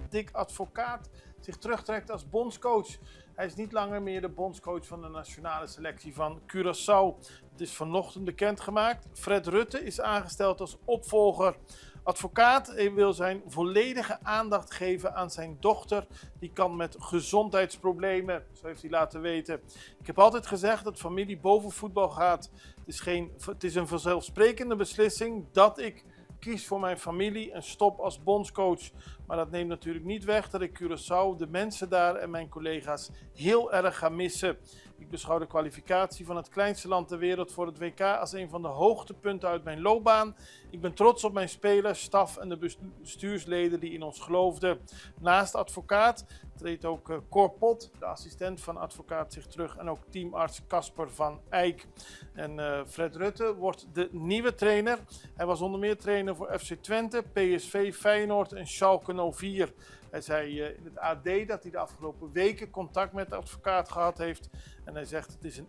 Dick Advocaat zich terugtrekt als bondscoach. Hij is niet langer meer de bondscoach van de nationale selectie van Curaçao. Het is vanochtend bekendgemaakt. Fred Rutte is aangesteld als opvolger. Advocaat wil zijn volledige aandacht geven aan zijn dochter. Die kan met gezondheidsproblemen, zo heeft hij laten weten. Ik heb altijd gezegd dat familie boven voetbal gaat. Het is een vanzelfsprekende beslissing dat ik kies voor mijn familie en stop als bondscoach. Maar dat neemt natuurlijk niet weg dat ik Curaçao, de mensen daar en mijn collega's heel erg ga missen. Ik beschouw de kwalificatie van het kleinste land ter wereld voor het WK als een van de hoogtepunten uit mijn loopbaan. Ik ben trots op mijn spelers, staf en de bestuursleden die in ons geloofden. Naast Advocaat treedt ook Cor Pot, de assistent van Advocaat, zich terug en ook teamarts Casper van Eyck. En Fred Rutte wordt de nieuwe trainer. Hij was onder meer trainer voor FC Twente, PSV, Feyenoord en Schalke 04. Hij zei in het AD dat hij de afgelopen weken contact met de Advocaat gehad heeft. En hij zegt: het is een